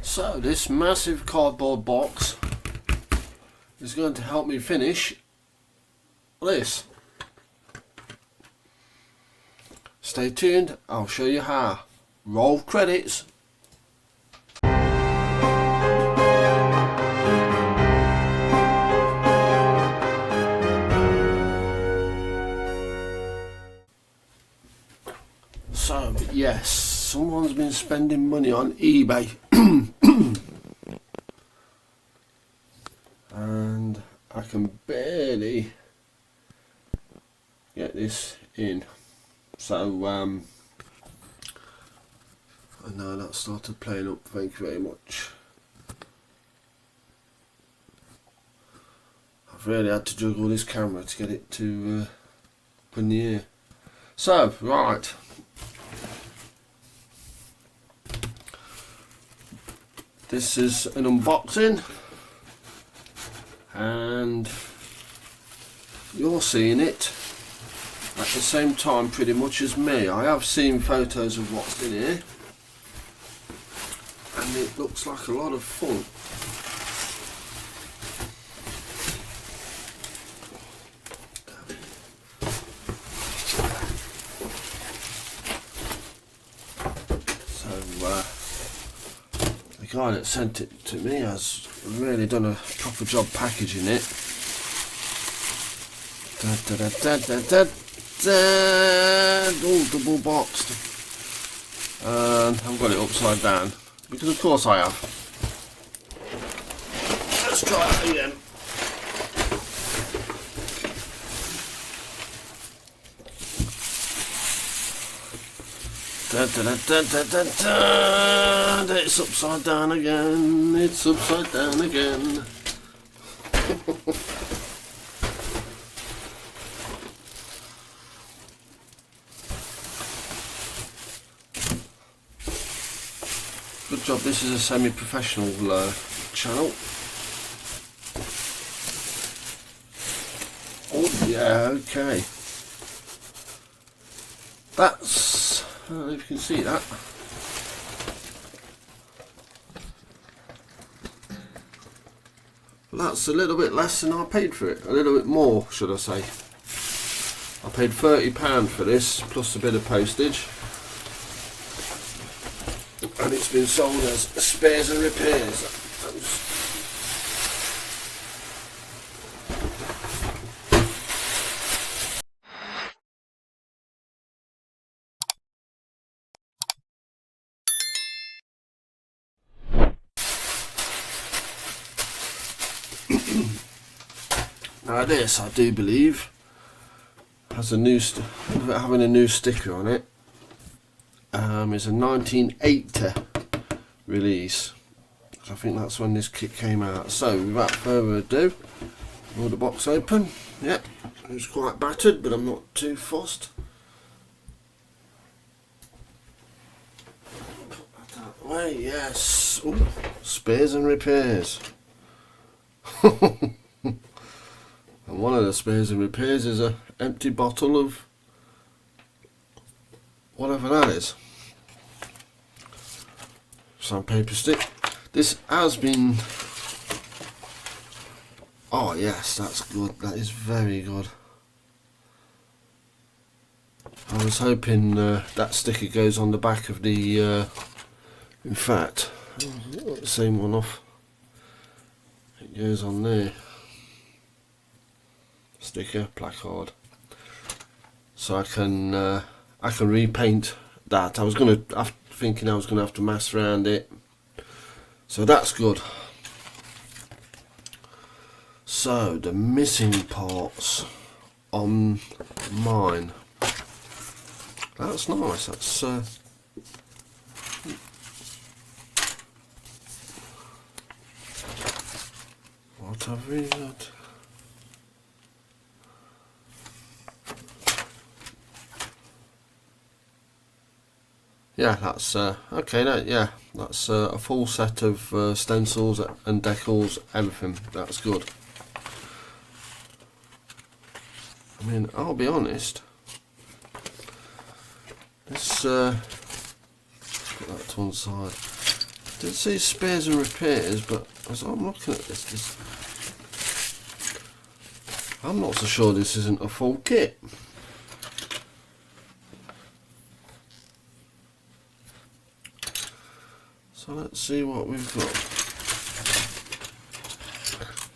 So this massive cardboard box is going to help me finish this. Stay tuned, I'll show you how. Roll credits. So yes, someone's been spending money on eBay and I can barely get this in. So I know that started playing up, thank you very much. I've really had to juggle this camera to get it to up in the air. So, right. This is an unboxing and you're seeing it at the same time pretty much as me. I have seen photos of what's in here and it looks like a lot of fun. The guy that sent it to me has really done a proper job packaging it. All double boxed. And I've got it upside down because of course I have. Let's try it again. It's upside down again. It's upside down again. Good job. This is a semi-professional channel. Oh yeah, okay. That's, I don't know if you can see that. Well, that's a little bit less than I paid for it. A little bit more, should I say. I paid £30 for this, plus a bit of postage. And it's been sold as spares and repairs. Now this, I do believe, has a new having a new sticker on it. It's a 1980 release. I think that's when this kit came out. So without further ado, roll the box open. Yep, it's quite battered, but I'm not too fussed. Put that out the way. Yes. Ooh, spares and repairs. And one of the spares and repairs is an empty bottle of whatever that is. Sandpaper stick. This has been, oh yes, that's good. That is very good. I was hoping that sticker goes on the back of the in fact, I've got the same one off. It goes on there. Sticker, placard. So I can repaint that. I was thinking I was gonna have to mess around it. So that's good. So the missing parts on mine. That's nice. That's what have we got? Yeah, that's okay. Yeah, that's a full set of stencils and decals, everything. That's good. I mean, I'll be honest. This put that to one side. Didn't see spares and repairs, but as I'm looking at this, I'm not so sure this isn't a full kit. So let's see what we've got.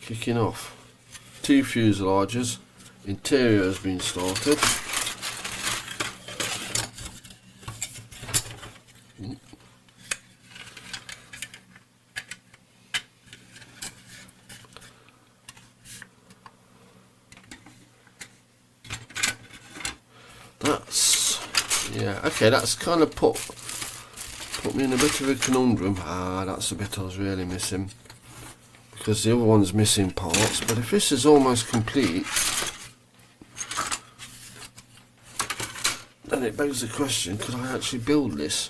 Kicking off, 2 fuselages, interior has been started. That's, yeah, okay, that's kind of put me in a bit of a conundrum. That's the bit I was really missing, because the other one's missing parts. But if this is almost complete, then it begs the question, could I actually build this?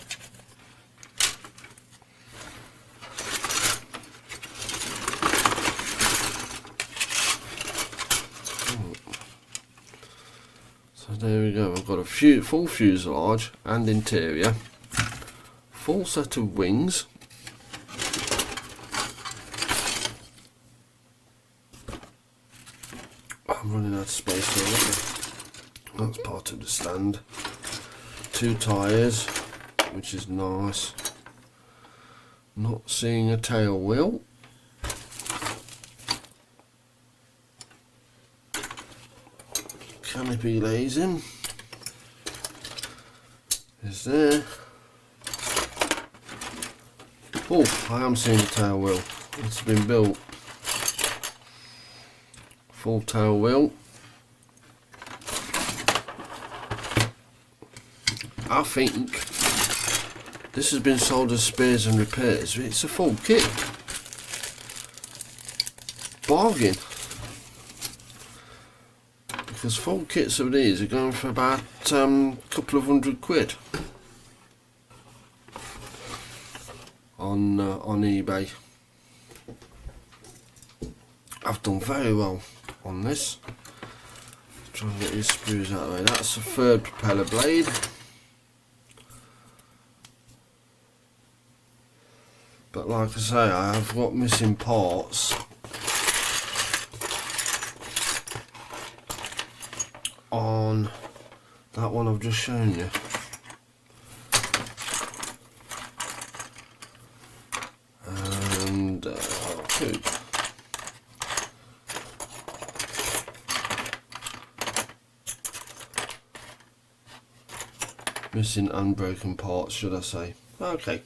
So there we go, I've got a full fuselage and interior, full set of wings, I'm running out of space here, that's part of the stand, 2 tyres, which is nice, not seeing a tail wheel, canopy lays in, is there. Oh, I am seeing a tail wheel, it's been built, full tail wheel. I think this has been sold as spares and repairs. It's a full kit. Bargain. Because full kits of these are going for about a couple of £100 on eBay. I've done very well on this. Try and get these screws out of the way. That's the 3rd propeller blade. But like I say, I have got missing parts on that one I've just shown you. And 2. Missing unbroken parts, should I say. Okay.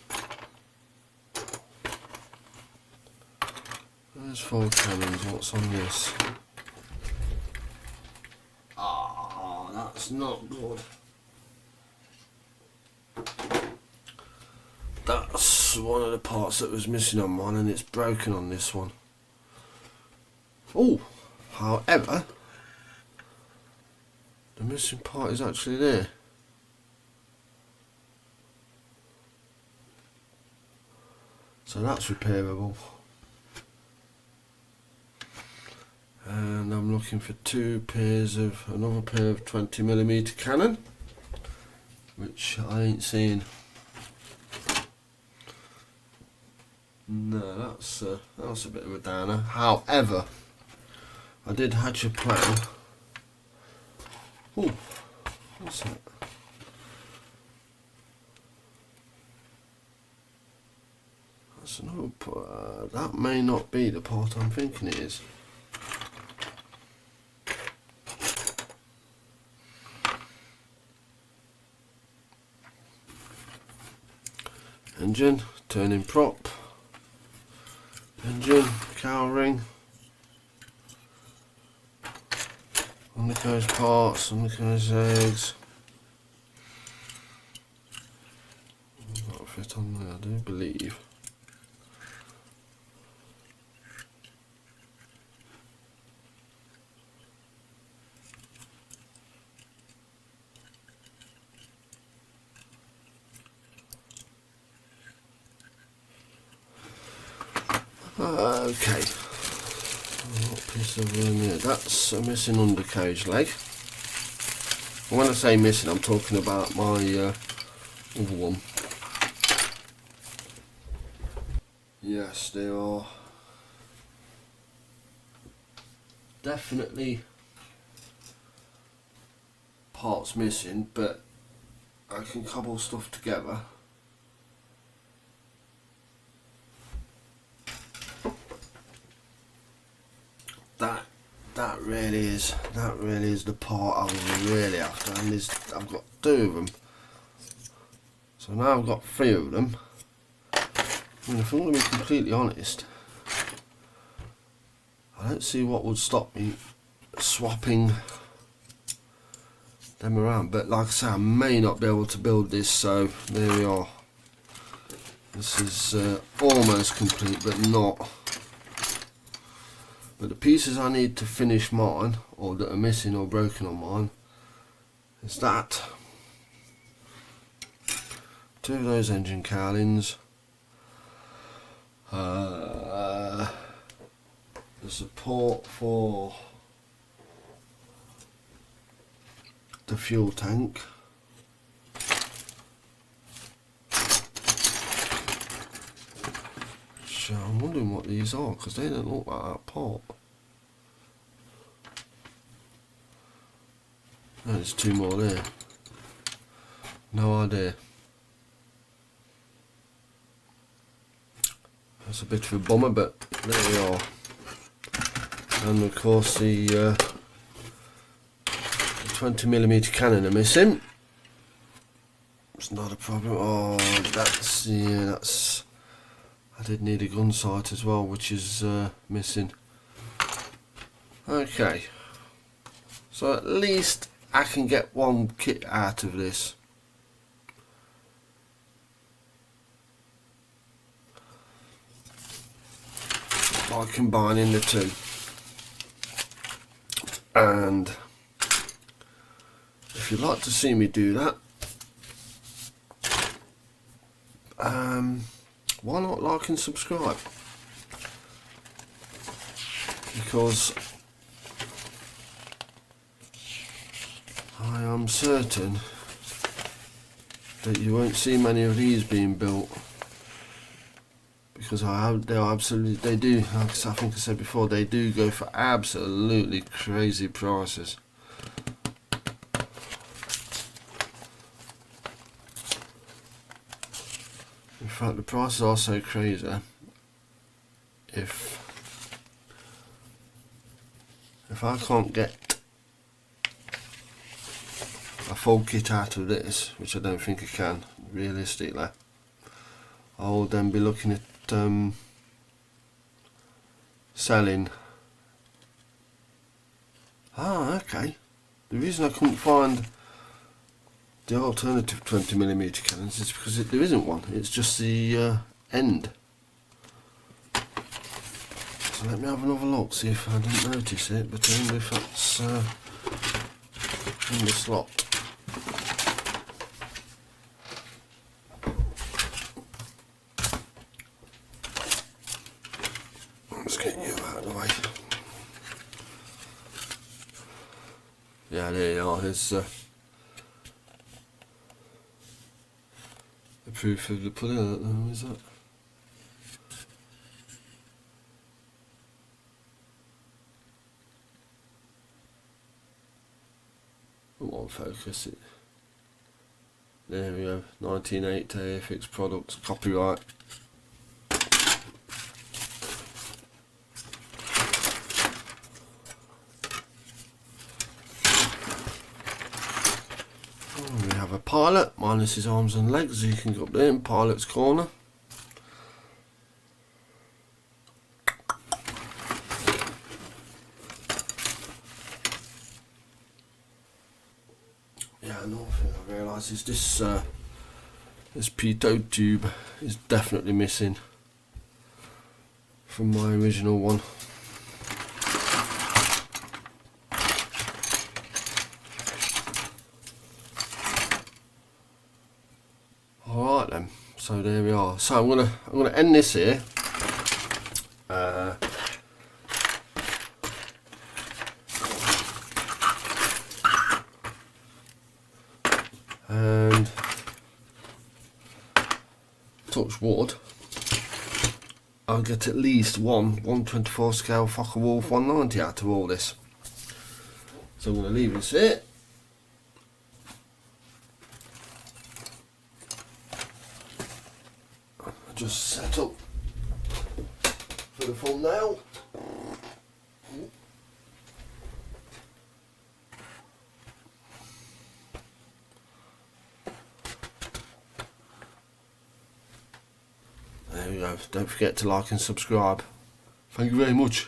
There's 4 cannons, what's on this? Ah, that's not good. That's one of the parts that was missing on mine, and it's broken on this one. Oh, however, the missing part is actually there. So that's repairable. And I'm looking for another pair of 20mm cannon, which I ain't seen. No, that's a bit of a downer. However, I did hatch a plan. Oh, what's that? That's another part. That may not be the part I'm thinking it is. Engine, turning prop, engine, cowring, undercarriage parts, undercarriage eggs. That'll fit on there, I do believe. Okay, what piece of room here? That's a missing undercarriage leg. And when I say missing, I'm talking about my other one. Yes, there are definitely parts missing, but I can cobble stuff together. That really is the part I was really after, and I've got 2 of them. So now I've got 3 of them. And if I'm going to be completely honest, I don't see what would stop me swapping them around. But like I say, I may not be able to build this, so there we are. This is almost complete, but not. But the pieces I need to finish mine, or that are missing or broken on mine, is that. 2 of those engine cowlings. The support for the fuel tank. So I'm wondering what these are, because they don't look like that part. Oh, there's 2 more there. No idea. That's a bit of a bummer, but there we are. And of course the 20mm cannon are missing. It's not a problem. Oh, that's, yeah, that's. I did need a gun sight as well, which is missing. Okay, so at least I can get 1 kit out of this. By combining the 2. And if you'd like to see me do that, why not like and subscribe? Because I am certain that you won't see many of these being built, because they do, like I think I said before, they do go for absolutely crazy prices. In fact, the prices are so crazy. If I can't get a full kit out of this, which I don't think I can realistically, I'll then be looking at selling. Ah, okay. The reason I couldn't find the alternative 20mm cannons is because there isn't one. It's just the end. So let me have another look, see if I didn't notice it, but I wonder if that's in the slot. Let's get you out of the way. Yeah, there you are. There's the proof of the pudding. Is that? Come on, focus it. There we go. 1980 Airfix products, copyright. We have a pilot, minus his arms and legs, you can go up there in pilot's corner. Yeah, another thing I realise is this pitot tube is definitely missing from my original one. Alright then, so there we are. So I'm gonna end this here. And touch wood. I'll get at least one 124 scale Focke Wulf 190 out of all this. So I'm going to leave it sit. Just set up for the thumbnail. There we go. Don't forget to like and subscribe. Thank you very much.